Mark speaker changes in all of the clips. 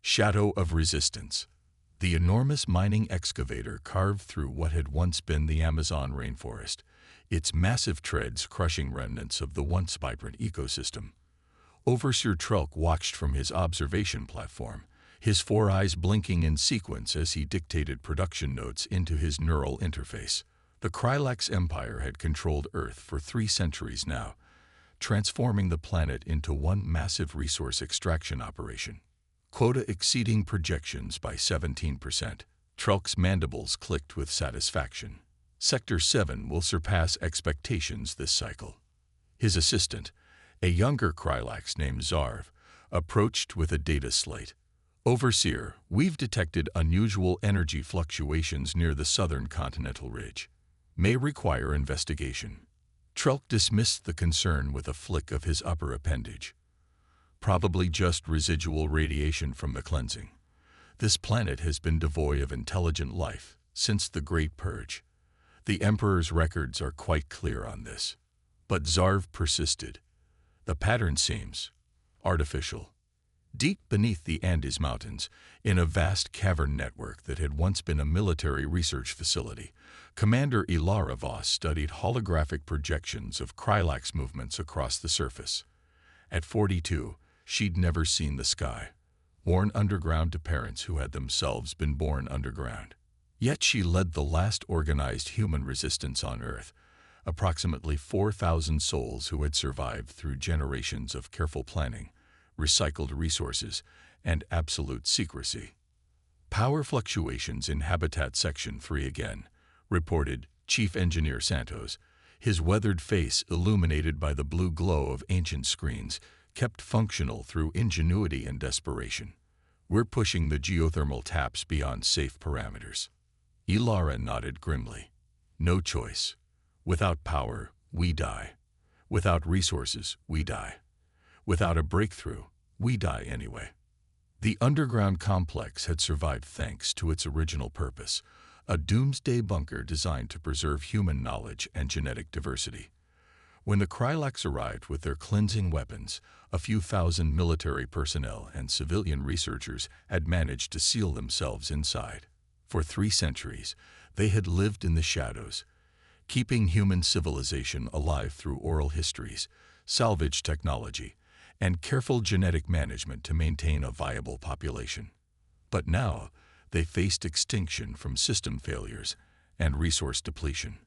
Speaker 1: Shadow of resistance. The enormous mining excavator carved through what had once been the Amazon rainforest, its massive treads crushing remnants of the once vibrant ecosystem. Overseer Trelk watched from his observation platform, his four eyes blinking in sequence as he dictated production notes into his neural interface. The Krylax Empire had controlled Earth for 3 centuries now, transforming the planet into one massive resource extraction operation. Quota exceeding projections by 17%. Trelk's mandibles clicked with satisfaction. Sector 7 will surpass expectations this cycle. His assistant, a younger Krylax named Zarv, approached with a data slate. Overseer, we've detected unusual energy fluctuations near the southern continental ridge. May require investigation. Trelk dismissed the concern with a flick of his upper appendage. Probably just residual radiation from the cleansing. This planet has been devoid of intelligent life since the Great Purge. The Emperor's records are quite clear on this. But Zarv persisted. The pattern seems artificial. Deep beneath the Andes Mountains, in a vast cavern network that had once been a military research facility, Commander Ilara Voss studied holographic projections of Krylax movements across the surface. At 42, she'd never seen the sky, born underground to parents who had themselves been born underground. Yet she led the last organized human resistance on Earth, approximately 4,000 souls who had survived through generations of careful planning, recycled resources, and absolute secrecy. Power fluctuations in Habitat Section 3 again, reported Chief Engineer Santos, his weathered face illuminated by the blue glow of ancient screens, kept functional through ingenuity and desperation. We're pushing the geothermal taps beyond safe parameters. Ilara nodded grimly. No choice. Without power, we die. Without resources, we die. Without a breakthrough, we die anyway. The underground complex had survived thanks to its original purpose, a doomsday bunker designed to preserve human knowledge and genetic diversity. When the Krylax arrived with their cleansing weapons, a few thousand military personnel and civilian researchers had managed to seal themselves inside. For 3 centuries, they had lived in the shadows, keeping human civilization alive through oral histories, salvage technology, and careful genetic management to maintain a viable population. But now, they faced extinction from system failures and resource depletion.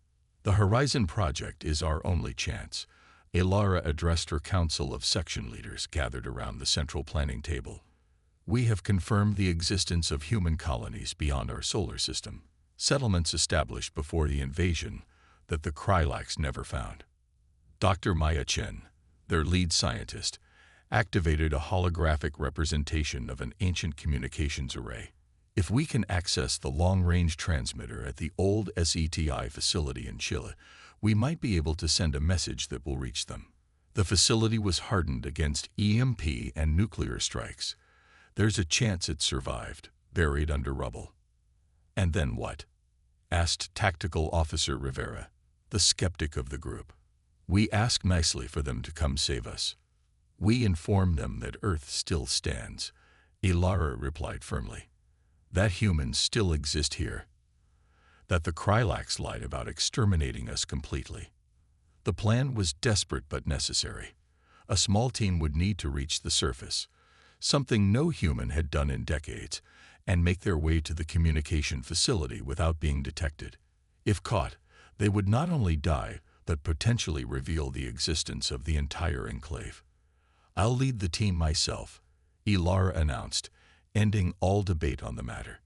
Speaker 1: The Horizon Project is our only chance. Ilara addressed her council of section leaders gathered around the central planning table. We have confirmed the existence of human colonies beyond our solar system, settlements established before the invasion that the Krylax never found. Dr. Maya Chen, their lead scientist, activated a holographic representation of an ancient communications array. If we can access the long-range transmitter at the old SETI facility in Chile, we might be able to send a message that will reach them. The facility was hardened against EMP and nuclear strikes. There's a chance it survived, buried under rubble. And then what? Asked Tactical Officer Rivera, the skeptic of the group. We ask nicely for them to come save us. We inform them that Earth still stands, Ilara replied firmly. That humans still exist here. That the Krylax lied about exterminating us completely. The plan was desperate but necessary. A small team would need to reach the surface, something no human had done in decades, and make their way to the communication facility without being detected. If caught, they would not only die, but potentially reveal the existence of the entire enclave. I'll lead the team myself, Ilara announced, ending all debate on the matter.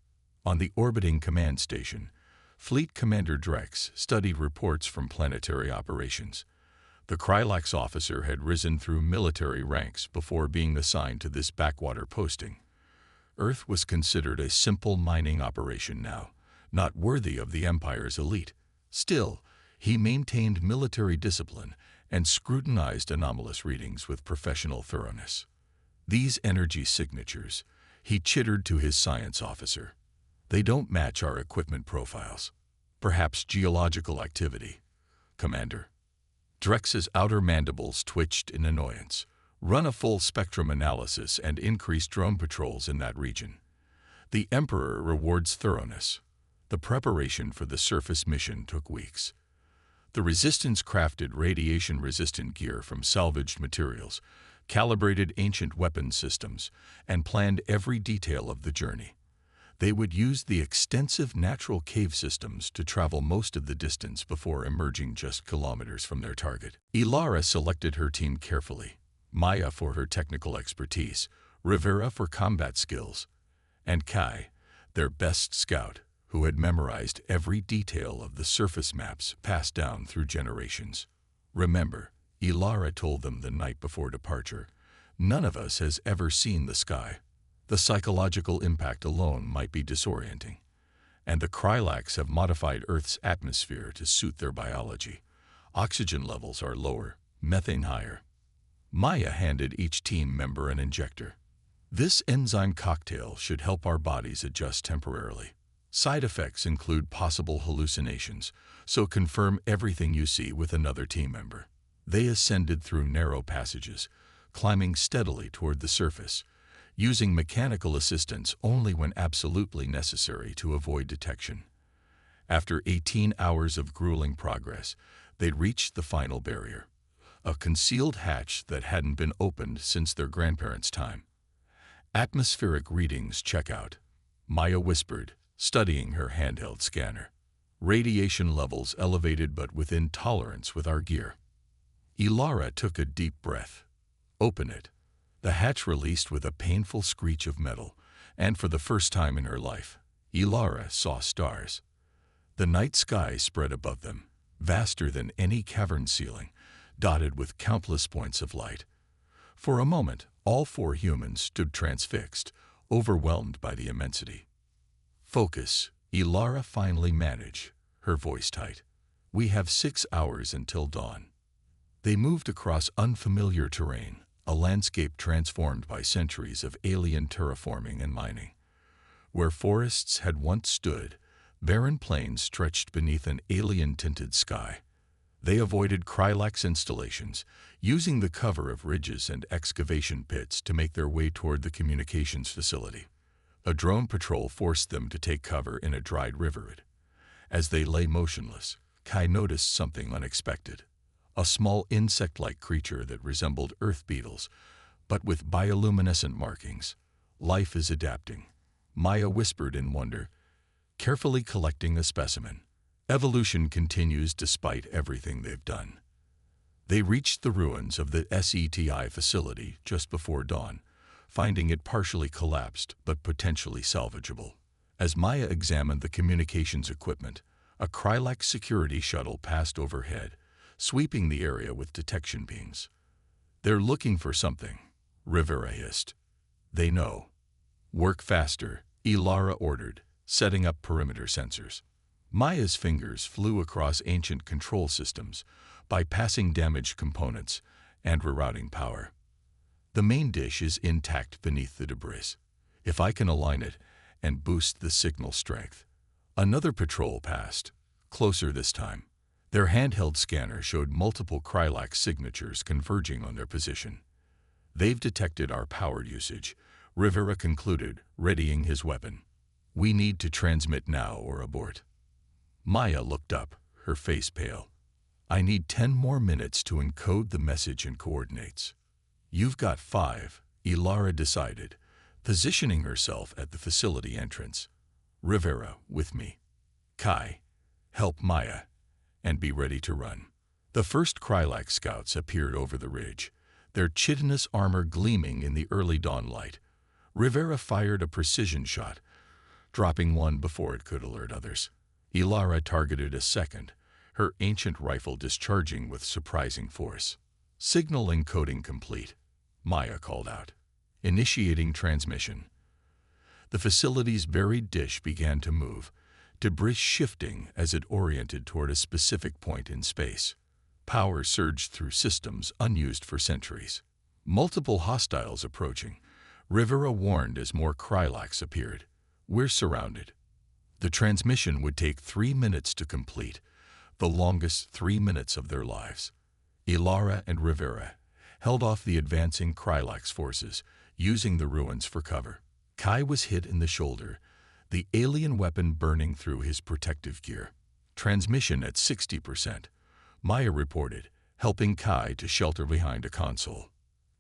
Speaker 1: On the orbiting command station, Fleet Commander Drex studied reports from planetary operations. The Krylax officer had risen through military ranks before being assigned to this backwater posting. Earth was considered a simple mining operation now, not worthy of the Empire's elite. Still, he maintained military discipline and scrutinized anomalous readings with professional thoroughness. These energy signatures, he chittered to his science officer. They don't match our equipment profiles. Perhaps geological activity, Commander. Drex's outer mandibles twitched in annoyance. Run a full spectrum analysis and increase drone patrols in that region. The Emperor rewards thoroughness. The preparation for the surface mission took weeks. The Resistance crafted radiation-resistant gear from salvaged materials, calibrated ancient weapon systems, and planned every detail of the journey. They would use the extensive natural cave systems to travel most of the distance before emerging just kilometers from their target. Ilara selected her team carefully, Maya for her technical expertise, Rivera for combat skills, and Kai, their best scout, who had memorized every detail of the surface maps passed down through generations. Remember, Ilara told them the night before departure, none of us has ever seen the sky. The psychological impact alone might be disorienting. And the Krylax have modified Earth's atmosphere to suit their biology. Oxygen levels are lower, methane higher. Maya handed each team member an injector. This enzyme cocktail should help our bodies adjust temporarily. Side effects include possible hallucinations, so confirm everything you see with another team member. They ascended through narrow passages, climbing steadily toward the surface, using mechanical assistance only when absolutely necessary to avoid detection. After 18 hours of grueling progress, they'd reached the final barrier, a concealed hatch that hadn't been opened since their grandparents' time. Atmospheric readings check out, Maya whispered, studying her handheld scanner. Radiation levels elevated but within tolerance with our gear. Ilara took a deep breath. Open it. The hatch released with a painful screech of metal, and for the first time in her life, Ilara saw stars. The night sky spread above them, vaster than any cavern ceiling, dotted with countless points of light. For a moment, all four humans stood transfixed, overwhelmed by the immensity. Focus, Ilara finally managed, her voice tight. We have 6 hours until dawn. They moved across unfamiliar terrain, a landscape transformed by centuries of alien terraforming and mining. Where forests had once stood, barren plains stretched beneath an alien-tinted sky. They avoided Krylax installations, using the cover of ridges and excavation pits to make their way toward the communications facility. A drone patrol forced them to take cover in a dried riverbed. As they lay motionless, Kai noticed something unexpected. A small insect-like creature that resembled earth beetles, but with bioluminescent markings. Life is adapting, Maya whispered in wonder, carefully collecting a specimen. Evolution continues despite everything they've done. They reached the ruins of the SETI facility just before dawn, finding it partially collapsed but potentially salvageable. As Maya examined the communications equipment, a Krylax security shuttle passed overhead, sweeping the area with detection beams. They're looking for something, Rivera hissed. They know. Work faster, Ilara ordered, setting up perimeter sensors. Maya's fingers flew across ancient control systems, bypassing damaged components and rerouting power. The main dish is intact beneath the debris. If I can align it and boost the signal strength. Another patrol passed, closer this time. Their handheld scanner showed multiple Krylax signatures converging on their position. They've detected our power usage, Rivera concluded, readying his weapon. We need to transmit now or abort. Maya looked up, her face pale. I need 10 more minutes to encode the message and coordinates. You've got 5, Ilara decided, positioning herself at the facility entrance. Rivera, with me. Kai, help Maya, and be ready to run. The first Krylax scouts appeared over the ridge, their chitinous armor gleaming in the early dawn light. Rivera fired a precision shot, dropping one before it could alert others. Ilara targeted a second, her ancient rifle discharging with surprising force. Signal encoding complete, Maya called out, initiating transmission. The facility's buried dish began to move, debris shifting as it oriented toward a specific point in space. Power surged through systems unused for centuries. Multiple hostiles approaching, Rivera warned as more Krylax appeared. We're surrounded. The transmission would take 3 minutes to complete, the longest 3 minutes of their lives. Ilara and Rivera, held off the advancing Krylax forces, using the ruins for cover. Kai was hit in the shoulder, the alien weapon burning through his protective gear. Transmission at 60%, Maya reported, helping Kai to shelter behind a console.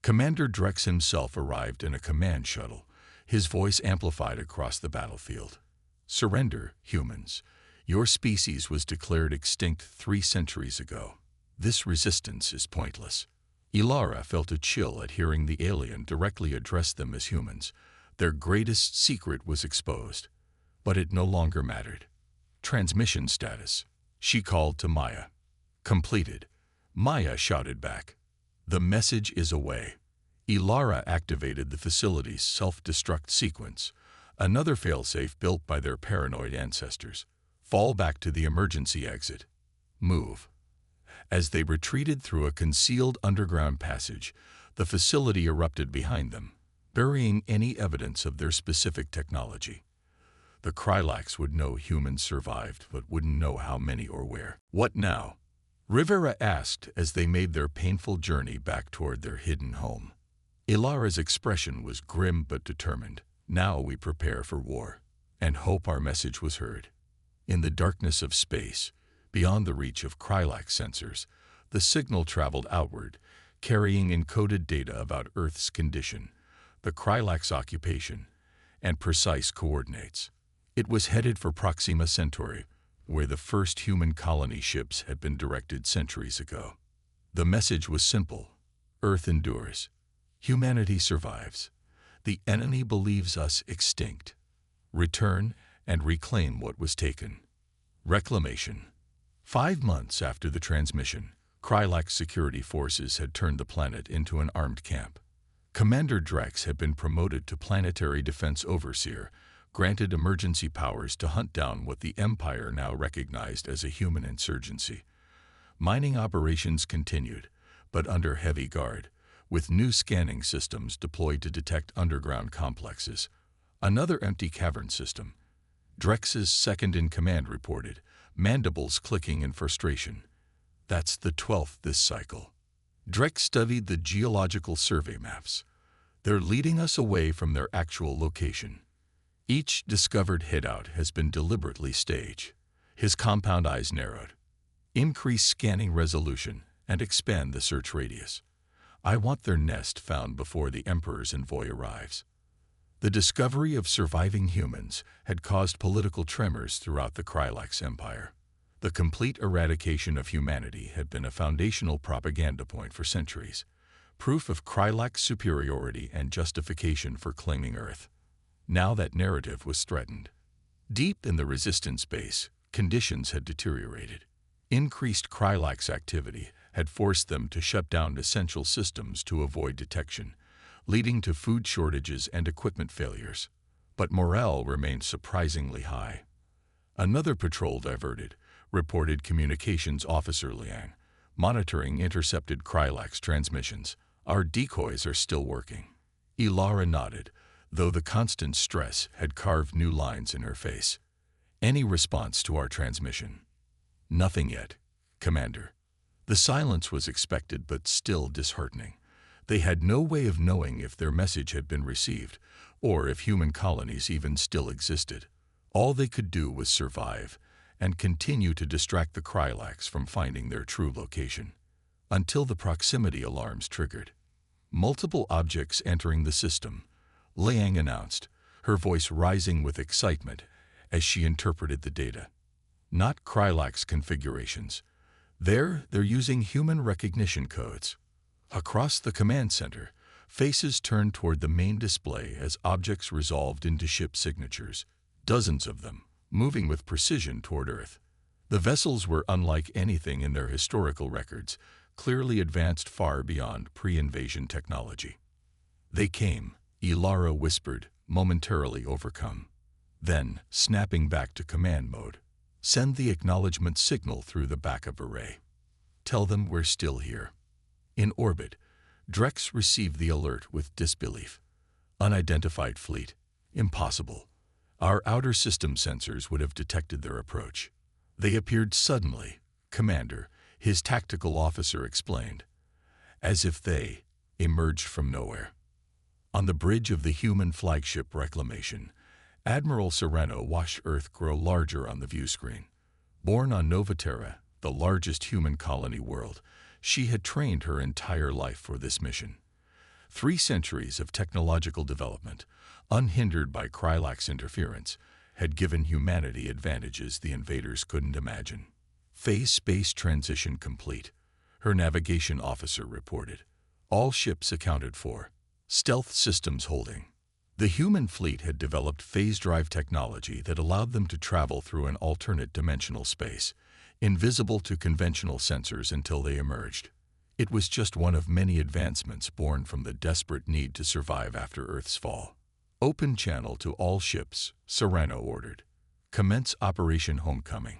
Speaker 1: Commander Drex himself arrived in a command shuttle, his voice amplified across the battlefield. "Surrender, humans. Your species was declared extinct 3 centuries ago. This resistance is pointless." Ilara felt a chill at hearing the alien directly address them as humans. Their greatest secret was exposed. But it no longer mattered. "Transmission status," she called to Maya. "Completed." Maya shouted back. "The message is away." Ilara activated the facility's self-destruct sequence, another failsafe built by their paranoid ancestors. "Fall back to the emergency exit. Move." As they retreated through a concealed underground passage, the facility erupted behind them, burying any evidence of their specific technology. The Krylax would know humans survived, but wouldn't know how many or where. "What now?" Rivera asked as they made their painful journey back toward their hidden home. Ilara's expression was grim but determined. "Now we prepare for war, and hope our message was heard." In the darkness of space, beyond the reach of Krylax sensors, the signal traveled outward, carrying encoded data about Earth's condition, the Krylax occupation, and precise coordinates. It was headed for Proxima Centauri, where the first human colony ships had been directed centuries ago. The message was simple: Earth endures. Humanity survives. The enemy believes us extinct. Return and reclaim what was taken. Reclamation. 5 months after the transmission, Krylax security forces had turned the planet into an armed camp. Commander Drex had been promoted to Planetary Defense Overseer, granted emergency powers to hunt down what the Empire now recognized as a human insurgency. Mining operations continued, but under heavy guard, with new scanning systems deployed to detect underground complexes. Another empty cavern system. Drex's second-in-command reported, mandibles clicking in frustration. "That's the 12th this cycle." Drex studied the geological survey maps. "They're leading us away from their actual location. Each discovered hideout has been deliberately staged." His compound eyes narrowed. "Increase scanning resolution and expand the search radius. I want their nest found before the Emperor's envoy arrives." The discovery of surviving humans had caused political tremors throughout the Krylax Empire. The complete eradication of humanity had been a foundational propaganda point for centuries, proof of Krylax superiority and justification for claiming Earth. Now that narrative was threatened. Deep in the resistance base, conditions had deteriorated. Increased Krylax activity had forced them to shut down essential systems to avoid detection, leading to food shortages and equipment failures. But morale remained surprisingly high. Another patrol diverted, reported Communications Officer Liang, monitoring intercepted Krylax transmissions. "Our decoys are still working." Ilara nodded, though the constant stress had carved new lines in her face. "Any response to our transmission?" "Nothing yet, Commander." The silence was expected but still disheartening. They had no way of knowing if their message had been received, or if human colonies even still existed. All they could do was survive, and continue to distract the Krylax from finding their true location. Until the proximity alarms triggered. "Multiple objects entering the system," Liang announced, her voice rising with excitement as she interpreted the data. "Not Krylax configurations. They're using human recognition codes." Across the command center, faces turned toward the main display as objects resolved into ship signatures, dozens of them, moving with precision toward Earth. The vessels were unlike anything in their historical records, clearly advanced far beyond pre-invasion technology. "They came," Ilara whispered, momentarily overcome. Then, snapping back to command mode, "Send the acknowledgement signal through the backup array. Tell them we're still here." In orbit, Drex received the alert with disbelief. "Unidentified fleet. Impossible. Our outer system sensors would have detected their approach." "They appeared suddenly, Commander," his tactical officer explained. "As if they emerged from nowhere. On the bridge of the human flagship Reclamation, Admiral Sereno watched Earth grow larger on the viewscreen. Born on Novaterra, the largest human colony world, she had trained her entire life for this mission. 3 centuries of technological development, unhindered by Krylax interference, had given humanity advantages the invaders couldn't imagine. Phase space transition complete, her navigation officer reported. All ships accounted for. Stealth systems holding. The human fleet had developed phase drive technology that allowed them to travel through an alternate dimensional space, invisible to conventional sensors until they emerged. It was just one of many advancements born from the desperate need to survive after Earth's fall. Open channel to all ships, Sereno ordered. Commence Operation Homecoming.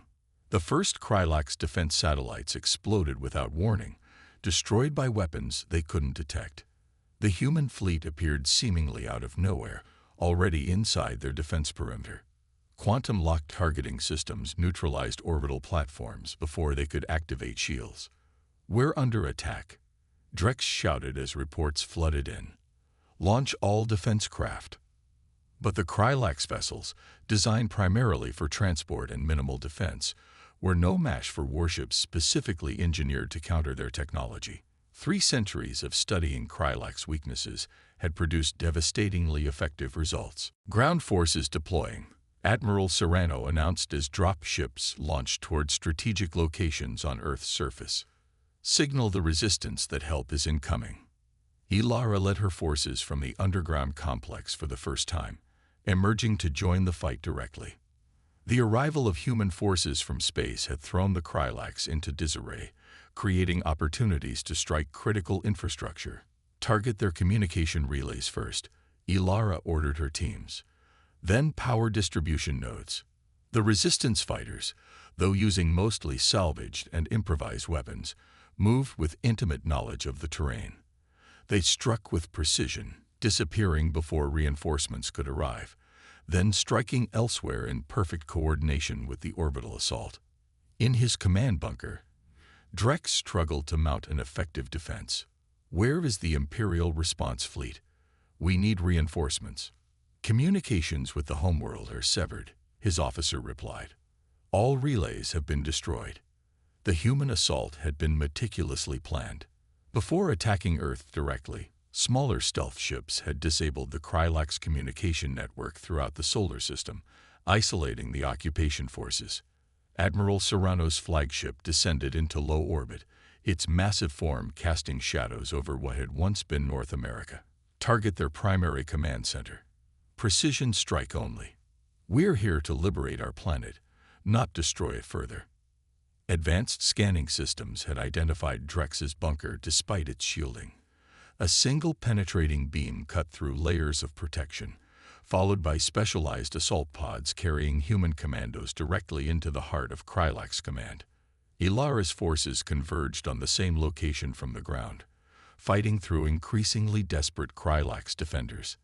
Speaker 1: The first Krylax defense satellites exploded without warning, destroyed by weapons they couldn't detect. The human fleet appeared seemingly out of nowhere, already inside their defense perimeter. Quantum-locked targeting systems neutralized orbital platforms before they could activate shields. "We're under attack," Drex shouted as reports flooded in. "Launch all defense craft." But the Krylax vessels, designed primarily for transport and minimal defense, were no match for warships specifically engineered to counter their technology. 3 centuries of studying Krylax weaknesses had produced devastatingly effective results. Ground forces deploying, Admiral Sereno announced as drop ships launched toward strategic locations on Earth's surface. "Signal the resistance that help is incoming." Ilara led her forces from the underground complex for the first time, emerging to join the fight directly. The arrival of human forces from space had thrown the Krylax into disarray, creating opportunities to strike critical infrastructure. "Target their communication relays first," Ilara ordered her teams. "Then power distribution nodes." The resistance fighters, though using mostly salvaged and improvised weapons, moved with intimate knowledge of the terrain. They struck with precision, disappearing before reinforcements could arrive, then striking elsewhere in perfect coordination with the orbital assault. In his command bunker, Drex struggled to mount an effective defense. "Where is the Imperial response fleet? We need reinforcements." "Communications with the homeworld are severed," his officer replied. "All relays have been destroyed." The human assault had been meticulously planned. Before attacking Earth directly, smaller stealth ships had disabled the Krylax communication network throughout the solar system, isolating the occupation forces. Admiral Serrano's flagship descended into low orbit, its massive form casting shadows over what had once been North America. "Target their primary command center. Precision strike only. We're here to liberate our planet, not destroy it further." Advanced scanning systems had identified Drex's bunker despite its shielding. A single penetrating beam cut through layers of protection, followed by specialized assault pods carrying human commandos directly into the heart of Krylax Command. Ilara's forces converged on the same location from the ground, fighting through increasingly desperate Krylax defenders.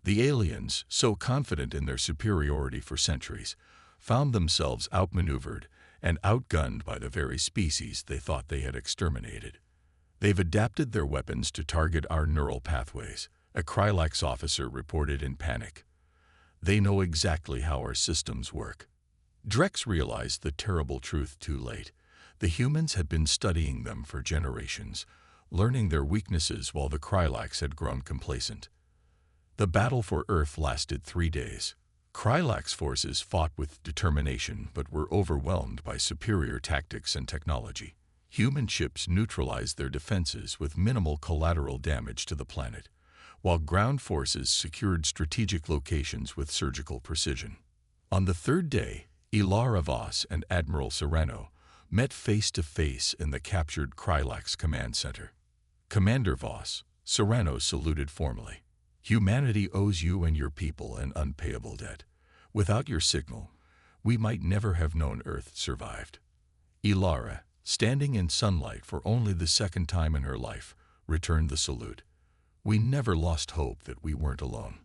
Speaker 1: The aliens, so confident in their superiority for centuries, found themselves outmaneuvered and outgunned by the very species they thought they had exterminated. "They've adapted their weapons to target our neural pathways," a Krylax officer reported in panic. "They know exactly how our systems work." Drex realized the terrible truth too late. The humans had been studying them for generations, learning their weaknesses while the Krylax had grown complacent. The battle for Earth lasted 3 days. Krylax forces fought with determination but were overwhelmed by superior tactics and technology. Human ships neutralized their defenses with minimal collateral damage to the planet, while ground forces secured strategic locations with surgical precision. On the 3rd day, Ilara Voss and Admiral Sereno met face-to-face in the captured Krylax Command Center. "Commander Voss," Sereno saluted formally. "Humanity owes you and your people an unpayable debt. Without your signal, we might never have known Earth survived." Ilara, standing in sunlight for only the 2nd time in her life, returned the salute. "We never lost hope that we weren't alone."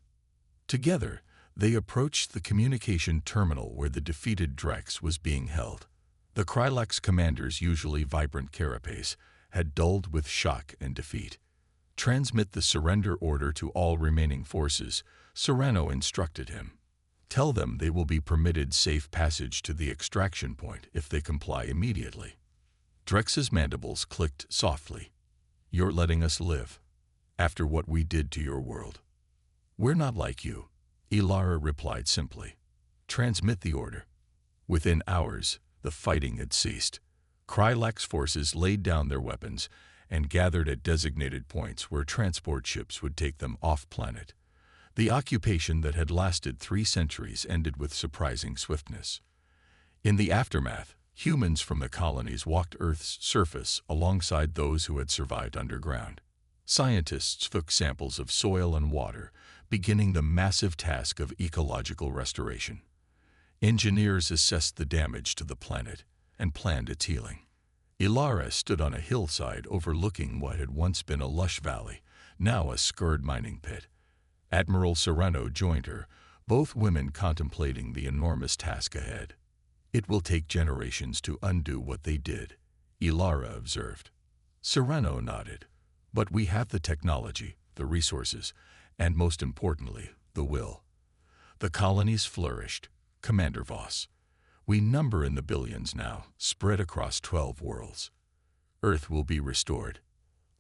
Speaker 1: Together, they approached the communication terminal where the defeated Drex was being held. The Krylax commander's usually vibrant carapace had dulled with shock and defeat. Transmit the surrender order to all remaining forces, Serrano instructed him. Tell them they will be permitted safe passage to the extraction point if they comply immediately. Drex's mandibles clicked softly. You're letting us live, after what we did to your world. We're not like you, Ilara replied simply. Transmit the order. Within hours, the fighting had ceased. Krylax forces laid down their weapons and gathered at designated points where transport ships would take them off-planet. The occupation that had lasted 3 centuries ended with surprising swiftness. In the aftermath, humans from the colonies walked Earth's surface alongside those who had survived underground. Scientists took samples of soil and water, beginning the massive task of ecological restoration. Engineers assessed the damage to the planet and planned its healing. Ilara stood on a hillside overlooking what had once been a lush valley, now a scarred mining pit. Admiral Serrano joined her, both women contemplating the enormous task ahead. It will take generations to undo what they did, Ilara observed. Serrano nodded. But we have the technology, the resources, and most importantly, the will. The colonies flourished. Commander Voss. We number in the billions now, spread across 12 worlds. Earth will be restored.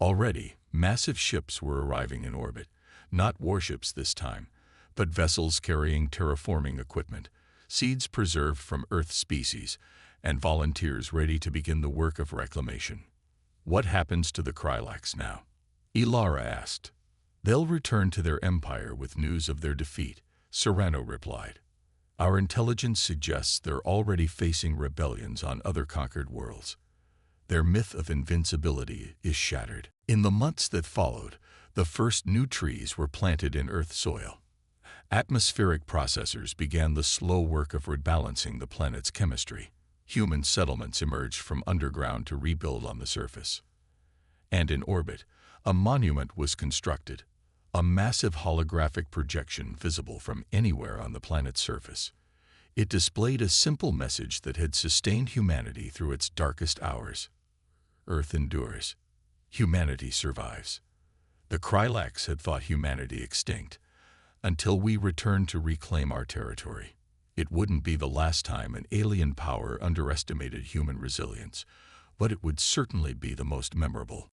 Speaker 1: Already, massive ships were arriving in orbit, not warships this time, but vessels carrying terraforming equipment, seeds preserved from Earth species, and volunteers ready to begin the work of reclamation. What happens to the Krylax now? Ilara asked. They'll return to their empire with news of their defeat, Serrano replied. Our intelligence suggests they're already facing rebellions on other conquered worlds. Their myth of invincibility is shattered. In the months that followed, the first new trees were planted in Earth soil. Atmospheric processors began the slow work of rebalancing the planet's chemistry. Human settlements emerged from underground to rebuild on the surface. And in orbit, a monument was constructed, a massive holographic projection visible from anywhere on the planet's surface. It displayed a simple message that had sustained humanity through its darkest hours. Earth endures. Humanity survives. The Krylax had thought humanity extinct. Until we return to reclaim our territory. It wouldn't be the last time an alien power underestimated human resilience, but it would certainly be the most memorable.